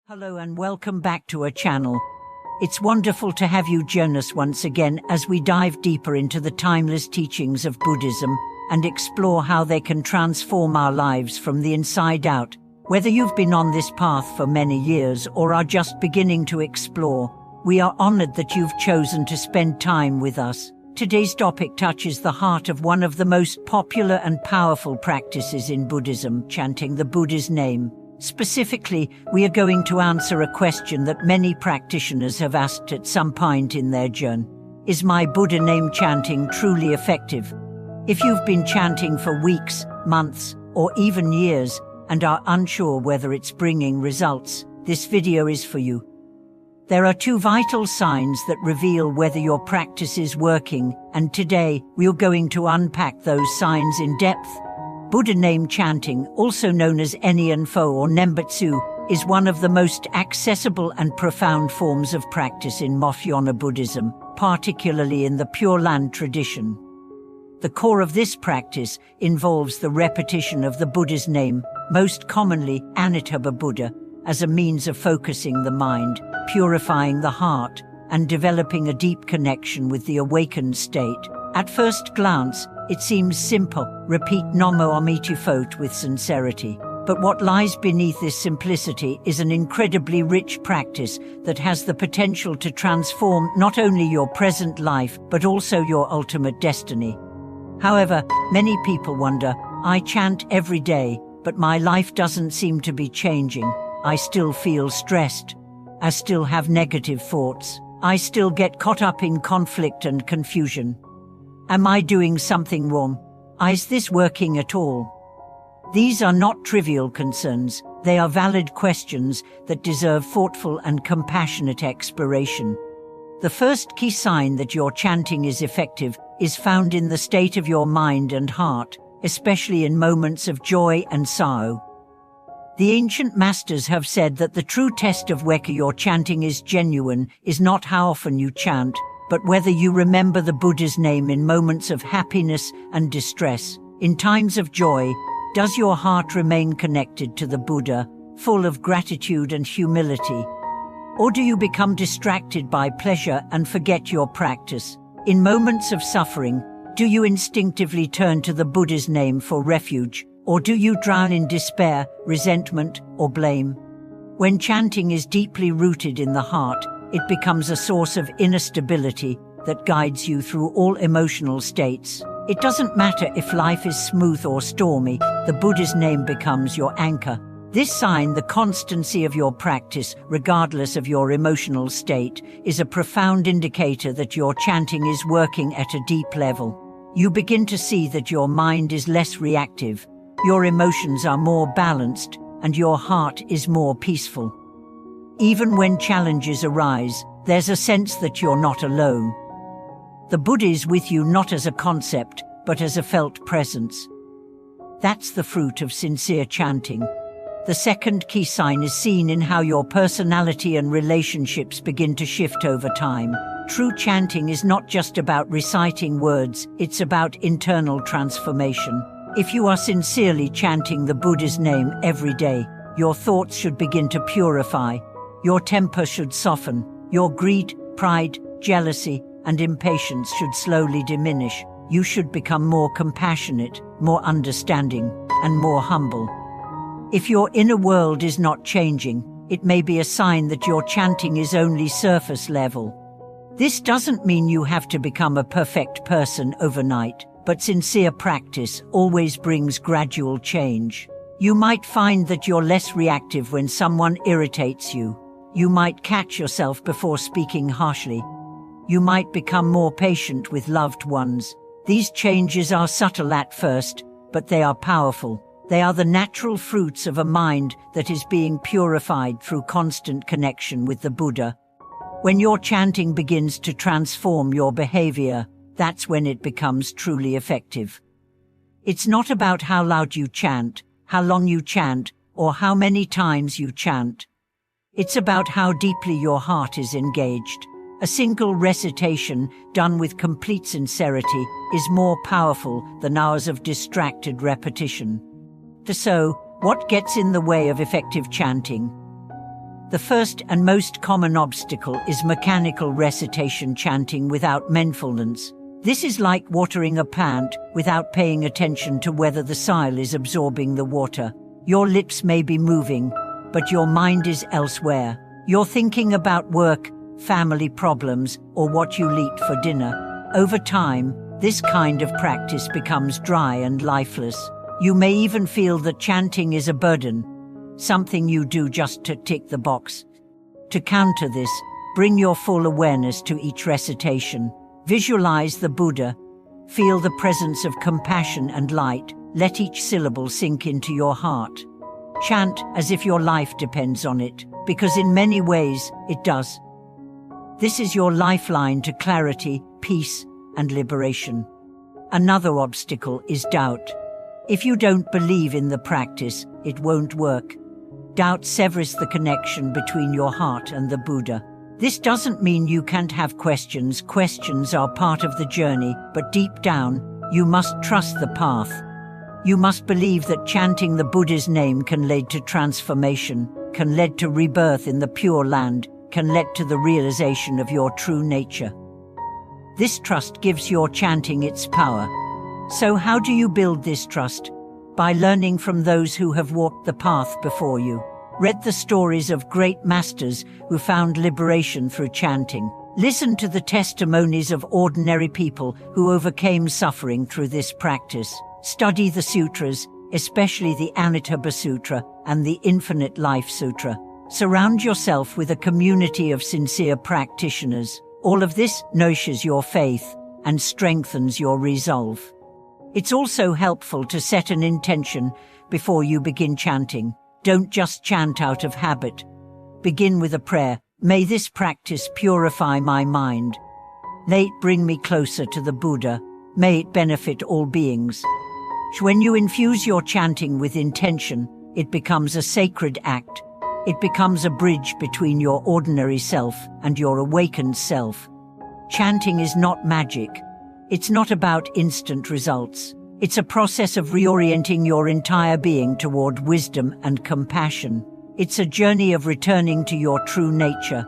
Hello and welcome back to our channel. It's wonderful to have you join us once again as we dive deeper into the timeless teachings of Buddhism and explore how they can transform our lives from the inside out. Whether you've been on this path for many years or are just beginning to explore, we are honored that you've chosen to spend time with us. Today's topic touches the heart of one of the most popular and powerful practices in Buddhism, chanting the Buddha's name. Specifically, we are going to answer a question that many practitioners have asked at some point in their journey. Is my Buddha name chanting truly effective? If you've been chanting for weeks, months, or even years and are unsure whether it's bringing results, this video is for you. There are two vital signs that reveal whether your practice is working, and today we're going to unpack those signs in depth. Buddha name chanting, also known as Ennian-fo or Nembutsu, is one of the most accessible and profound forms of practice in Mahayana Buddhism, particularly in the Pure Land tradition. The core of this practice involves the repetition of the Buddha's name, most commonly Amitabha Buddha, as a means of focusing the mind, purifying the heart, and developing a deep connection with the awakened state. At first glance, it seems simple. Repeat Namo Amitabha with sincerity. But what lies beneath this simplicity is an incredibly rich practice that has the potential to transform not only your present life, but also your ultimate destiny. However, many people wonder, I chant every day, but my life doesn't seem to be changing. I still feel stressed. I still have negative thoughts. I still get caught up in conflict and confusion. Am I doing something wrong? Is this working at all? These are not trivial concerns. They are valid questions that deserve thoughtful and compassionate exploration. The first key sign that your chanting is effective is found in the state of your mind and heart, especially in moments of joy and sorrow. The ancient masters have said that the true test of whether your chanting is genuine is not how often you chant, but whether you remember the Buddha's name in moments of happiness and distress. In times of joy, does your heart remain connected to the Buddha, full of gratitude and humility? Or do you become distracted by pleasure and forget your practice? In moments of suffering, do you instinctively turn to the Buddha's name for refuge, or do you drown in despair, resentment, or blame? When chanting is deeply rooted in the heart, it becomes a source of inner stability that guides you through all emotional states. It doesn't matter if life is smooth or stormy, the Buddha's name becomes your anchor. This sign, the constancy of your practice, regardless of your emotional state, is a profound indicator that your chanting is working at a deep level. You begin to see that your mind is less reactive, your emotions are more balanced, and your heart is more peaceful. Even when challenges arise, there's a sense that you're not alone. The Buddha is with you not as a concept, but as a felt presence. That's the fruit of sincere chanting. The second key sign is seen in how your personality and relationships begin to shift over time. True chanting is not just about reciting words, it's about internal transformation. If you are sincerely chanting the Buddha's name every day, your thoughts should begin to purify. Your temper should soften. Your greed, pride, jealousy, and impatience should slowly diminish. You should become more compassionate, more understanding, and more humble. If your inner world is not changing, it may be a sign that your chanting is only surface level. This doesn't mean you have to become a perfect person overnight, but sincere practice always brings gradual change. You might find that you're less reactive when someone irritates you. You might catch yourself before speaking harshly. You might become more patient with loved ones. These changes are subtle at first, but they are powerful. They are the natural fruits of a mind that is being purified through constant connection with the Buddha. When your chanting begins to transform your behavior, that's when it becomes truly effective. It's not about how loud you chant, how long you chant, or how many times you chant. It's about how deeply your heart is engaged. A single recitation done with complete sincerity is more powerful than hours of distracted repetition. So, what gets in the way of effective chanting? The first and most common obstacle is mechanical recitation chanting without mindfulness. This is like watering a plant without paying attention to whether the soil is absorbing the water. Your lips may be moving, but your mind is elsewhere. You're thinking about work, family problems, or what you'll eat for dinner. Over time, this kind of practice becomes dry and lifeless. You may even feel that chanting is a burden, something you do just to tick the box. To counter this, bring your full awareness to each recitation. Visualize the Buddha. Feel the presence of compassion and light. Let each syllable sink into your heart. Chant as if your life depends on it, because in many ways, it does. This is your lifeline to clarity, peace, and liberation. Another obstacle is doubt. If you don't believe in the practice, it won't work. Doubt severs the connection between your heart and the Buddha. This doesn't mean you can't have questions. Questions are part of the journey, but deep down, you must trust the path. You must believe that chanting the Buddha's name can lead to transformation, can lead to rebirth in the Pure Land, can lead to the realization of your true nature. This trust gives your chanting its power. So how do you build this trust? By learning from those who have walked the path before you. Read the stories of great masters who found liberation through chanting. Listen to the testimonies of ordinary people who overcame suffering through this practice. Study the sutras, especially the Amitabha Sutra and the Infinite Life Sutra. Surround yourself with a community of sincere practitioners. All of this nourishes your faith and strengthens your resolve. It's also helpful to set an intention before you begin chanting. Don't just chant out of habit. Begin with a prayer. May this practice purify my mind. May it bring me closer to the Buddha. May it benefit all beings. When you infuse your chanting with intention, it becomes a sacred act. It becomes a bridge between your ordinary self and your awakened self. Chanting is not magic. It's not about instant results. It's a process of reorienting your entire being toward wisdom and compassion. It's a journey of returning to your true nature.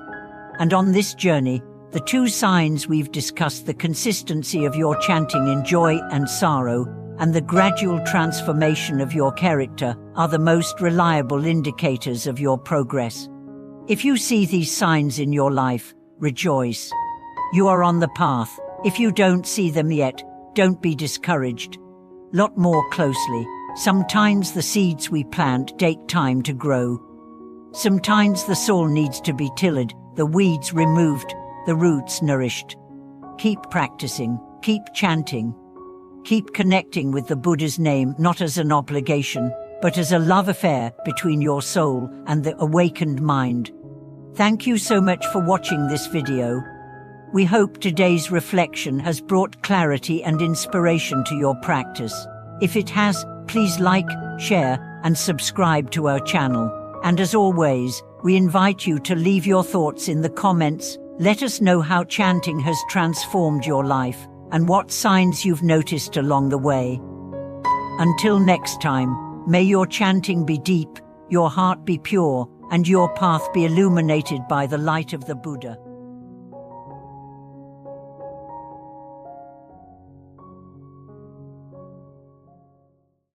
And on this journey, the two signs we've discussed, the consistency of your chanting in joy and sorrow, and the gradual transformation of your character, are the most reliable indicators of your progress. If you see these signs in your life, rejoice. You are on the path. If you don't see them yet, don't be discouraged. Look more closely. Sometimes the seeds we plant take time to grow. Sometimes the soil needs to be tilled, the weeds removed, the roots nourished. Keep practicing, keep chanting. Keep connecting with the Buddha's name, not as an obligation, but as a love affair between your soul and the awakened mind. Thank you so much for watching this video. We hope today's reflection has brought clarity and inspiration to your practice. If it has, please like, share, and subscribe to our channel. And as always, we invite you to leave your thoughts in the comments. Let us know how chanting has transformed your life and what signs you've noticed along the way. Until next time, may your chanting be deep, your heart be pure, and your path be illuminated by the light of the Buddha.